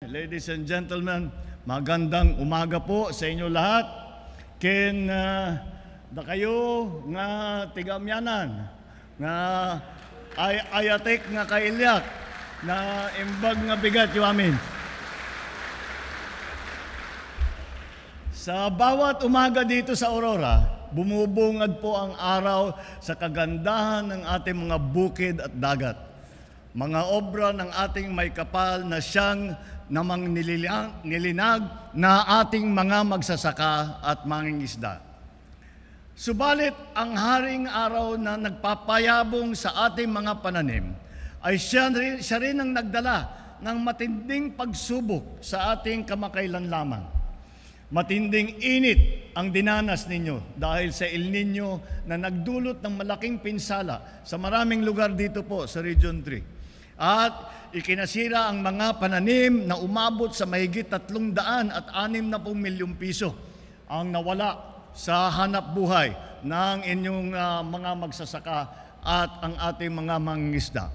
Ladies and gentlemen, magandang umaga po sa inyo lahat. Ken da kayo nga tigamyanan, nga ayatek nga kailyak, na imbag nga bigat yu amin. Sa bawat umaga dito sa Aurora, bumubungad po ang araw sa kagandahan ng ating mga bukid at dagat. Mga obra ng ating may kapal na siyang namang nilinag na ating mga magsasaka at mangingisda. Subalit ang haring araw na nagpapayabong sa ating mga pananim ay siya rin ang nagdala ng matinding pagsubok sa ating kamakailan lamang. Matinding init ang dinanas ninyo dahil sa El Nino na nagdulot ng malaking pinsala sa maraming lugar dito po sa Region 3. At ikinasira ang mga pananim na umabot sa mahigit 360 milyong piso ang nawala sa hanap buhay ng inyong mga magsasaka at ang ating mga mangingisda.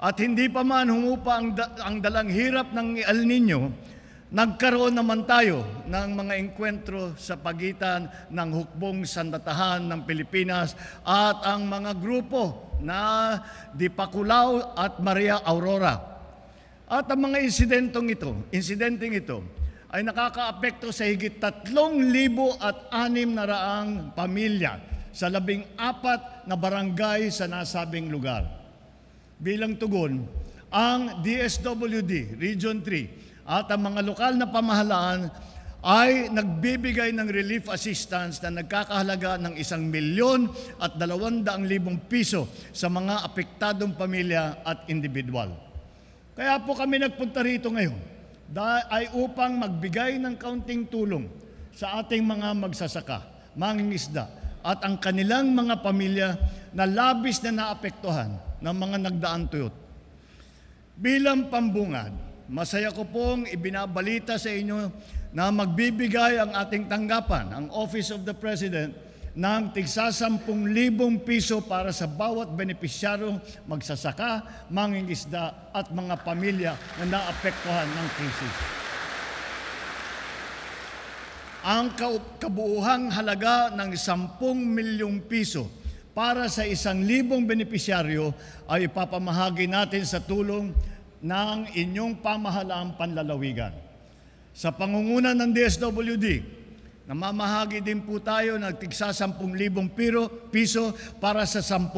At hindi pa man humupa ang dalang hirap ng El Nino, nagkaroon naman tayo ng mga engkwentro sa pagitan ng Hukbong Sandatahan ng Pilipinas at ang mga grupo na Dipakulaw at Maria Aurora. At ang mga insidenteng ito ay nakakaapekto sa higit 3,600 pamilya sa 14 na barangay sa nasabing lugar. Bilang tugon, ang DSWD Region 3 at ang mga lokal na pamahalaan ay nagbibigay ng relief assistance na nagkakahalaga ng 1,200,000 piso sa mga apektadong pamilya at individual. Kaya po kami nagpunta rito ngayon ay upang magbigay ng kaunting tulong sa ating mga magsasaka, mangingisda at ang kanilang mga pamilya na labis na naapektuhan ng mga nagdaang tuyot. Bilang pambungad, masaya ko pong ibinabalita sa inyo na magbibigay ang ating tanggapan, ang Office of the President, ng tigsa 10,000 piso para sa bawat benepisyaryong magsasaka, mangingisda at mga pamilya na naapektuhan ng krisis. Ang kabuuhang halaga ng 10 milyong piso para sa 1,000 benepisyaryo ay ipapamahagi natin sa tulong ng inyong pamahalaang panlalawigan. Sa pangunguna ng DSWD, namamahagi din po tayo ng tigsa 10,000 piso para sa 10,000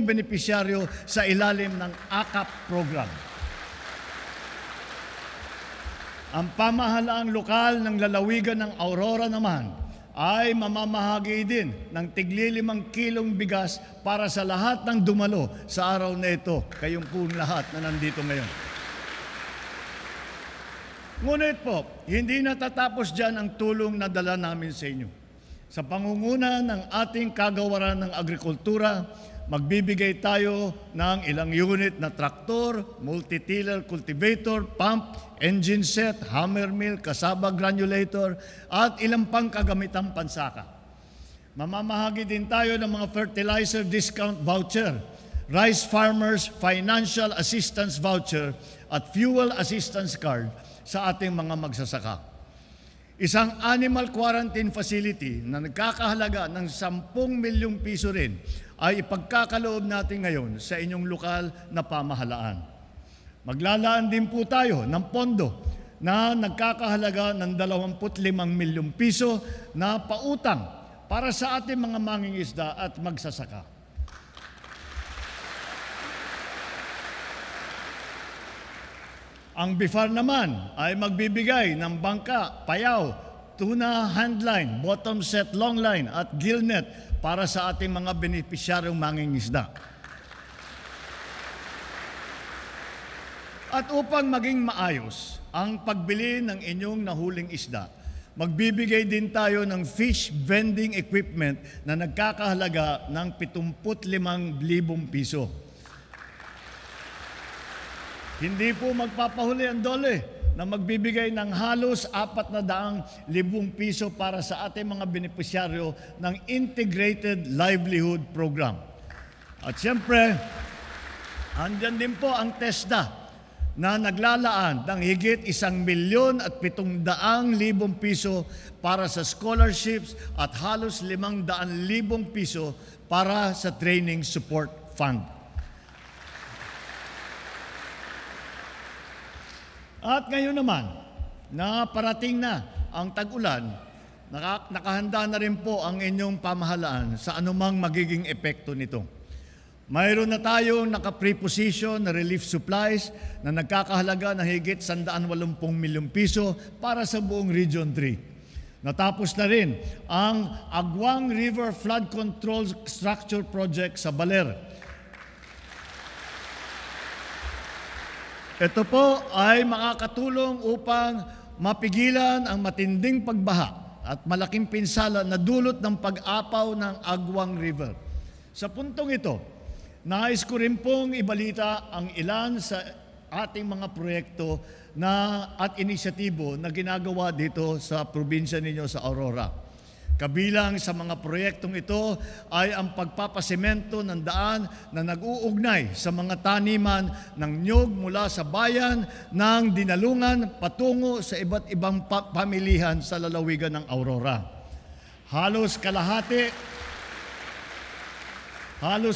benepisyaryo sa ilalim ng AKAP program. Ang pamahalaang lokal ng lalawigan ng Aurora naman ay mamamahagi din ng tig-5 kilong bigas para sa lahat ng dumalo sa araw na ito, kayong pong lahat na nandito ngayon. Ngunit po, hindi natatapos dyan ang tulong na dala namin sa inyo. Sa pangunguna ng ating kagawaran ng agrikultura, magbibigay tayo ng ilang unit na traktor, multi-tiller cultivator, pump, engine set, hammer mill, kasaba granulator, at ilang pang kagamitang pansaka. Mamamahagi din tayo ng mga fertilizer discount voucher, rice farmers financial assistance voucher, at fuel assistance card sa ating mga magsasaka. Isang animal quarantine facility na nagkakahalaga ng 10 milyong piso rin ay ipagkakaloob natin ngayon sa inyong lokal na pamahalaan. Maglalaan din po tayo ng pondo na nagkakahalaga ng 25 milyong piso na pautang para sa ating mga mangingisda at magsasaka. Ang BIFAR naman ay magbibigay ng bangka, payaw, tuna handline, bottom set long line at gillnet para sa ating mga benepisyaryong mangingisda. At upang maging maayos ang pagbili ng inyong nahuling isda, magbibigay din tayo ng fish vending equipment na nagkakahalaga ng 75,000 piso. Hindi po magpapahuli ang DOLE na magbibigay ng halos 400,000 piso para sa ating mga benepisyaryo ng Integrated Livelihood Program. At siyempre, andyan din po ang TESDA na naglalaan ng higit 1,700,000 piso para sa scholarships at halos 500,000 piso para sa training support fund. At ngayon naman, na parating na ang tag-ulan, nakahanda na rin po ang inyong pamahalaan sa anumang magiging epekto nito. Mayroon na tayong naka-preposition na relief supplies na nagkakahalaga na higit 180 milyong piso para sa buong Region 3. Natapos na rin ang Agwang River Flood Control Structure Project sa Baler. Ito po ay makakatulong upang mapigilan ang matinding pagbaha at malaking pinsala na dulot ng pag-apaw ng Agwang River. Sa puntong ito, nais ko rin pong ibalita ang ilan sa ating mga proyekto at inisyatibo na ginagawa dito sa probinsya ninyo sa Aurora. Kabilang sa mga proyektong ito ay ang pagpapasemento ng daan na nag-uugnay sa mga taniman ng niyog mula sa bayan ng Dinalungan patungo sa iba't ibang pamilihan sa lalawigan ng Aurora. Halos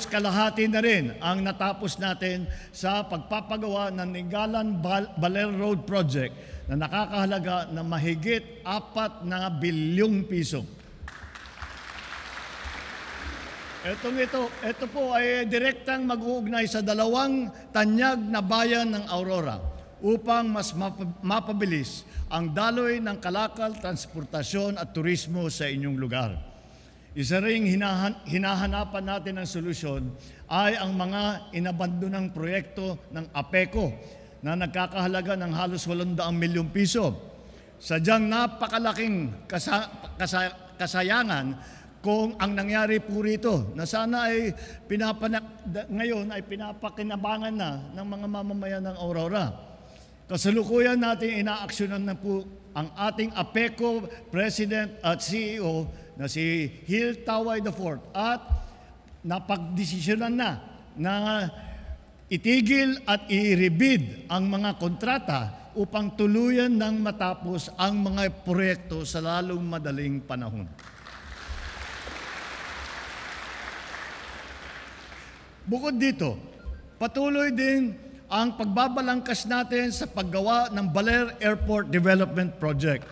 kalahati na rin ang natapos natin sa pagpapagawa ng Ningalan Baler Road Project na nakakahalaga ng mahigit 4 bilyong piso. Ito po ay direktang mag-uugnay sa 2 tanyag na bayan ng Aurora upang mas mapabilis ang daloy ng kalakal, transportasyon at turismo sa inyong lugar. Isa ring hinahanapan natin ng solusyon ay ang mga inabandonang proyekto ng APECO na nagkakahalaga ng halos 800 milyong piso. Sadyang napakalaking kasayangan kung ang nangyari po rito na sana ay ngayon ay pinapakinabangan na ng mga mamamayan ng Aurora. Kasalukuyan natin inaaksyonan na po ang ating APECO President at CEO na si Hil Taway IV at napagdesisyonan na itigil at i-rebid ang mga kontrata upang tuluyan ng matapos ang mga proyekto sa lalong madaling panahon. Bukod dito, patuloy din ang pagbabalangkas natin sa paggawa ng Baler Airport Development Project.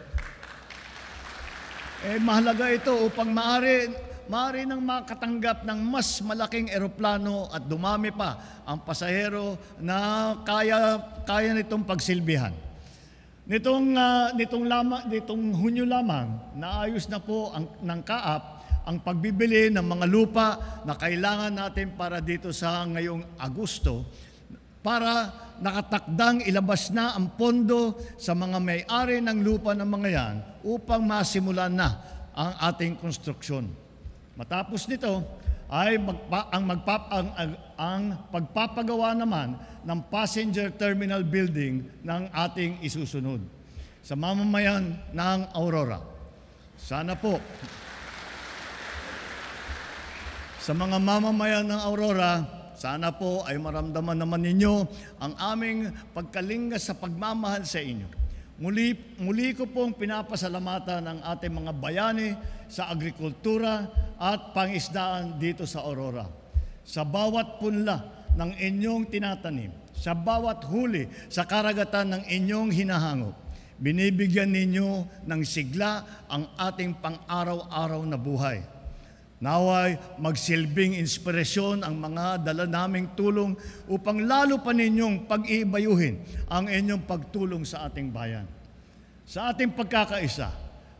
Mahalaga ito upang maaari nang makatanggap ng mas malaking eroplano at dumami pa ang pasahero na kaya nitong pagsilbihan. Nitong Hunyo lamang, naayos na po ng CAAP ang pagbibili ng mga lupa na kailangan natin para dito sa ngayong Agosto para nakatakdang ilabas na ang pondo sa mga may-ari ng lupa ng mga yan upang masimulan na ang ating konstruksyon. Matapos nito ay ang pagpapagawa naman ng passenger terminal building ng ating isusunod sa mamamayan ng Aurora. Sana po sa mga mamamayan ng Aurora, sana po ay maramdaman naman ninyo ang aming pagkalingas sa pagmamahal sa inyo. Muli ko pong pinapasalamatan ang ating mga bayani sa agrikultura at pangisdaan dito sa Aurora. Sa bawat punla ng inyong tinatanim, sa bawat huli sa karagatan ng inyong hinahangop, binibigyan ninyo ng sigla ang ating pang-araw-araw na buhay. Naway magsilbing inspirasyon ang mga dala naming tulong upang lalo pa ninyong pag-iibayuhin ang inyong pagtulong sa ating bayan. Sa ating pagkakaisa,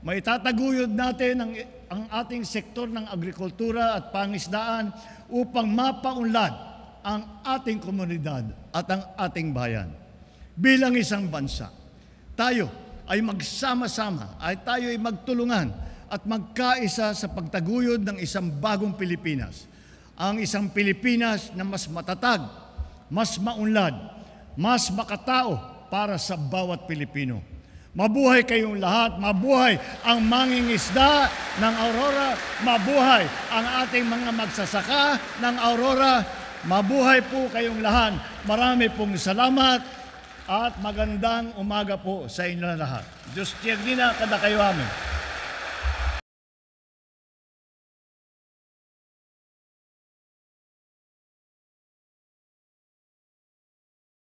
maitataguyod natin ang ating sektor ng agrikultura at pangisdaan upang mapaunlad ang ating komunidad at ang ating bayan. Bilang isang bansa, tayo ay magsama-sama, tayo ay magtulungan at magkaisa sa pagtaguyod ng isang bagong Pilipinas. Ang isang Pilipinas na mas matatag, mas maunlad, mas makatao para sa bawat Pilipino. Mabuhay kayong lahat, mabuhay ang mangingisda ng Aurora, mabuhay ang ating mga magsasaka ng Aurora, mabuhay po kayong lahat. Marami pong salamat. at magandang umaga po sa inyo lahat. Diyos tiyag nina kada kayo amin.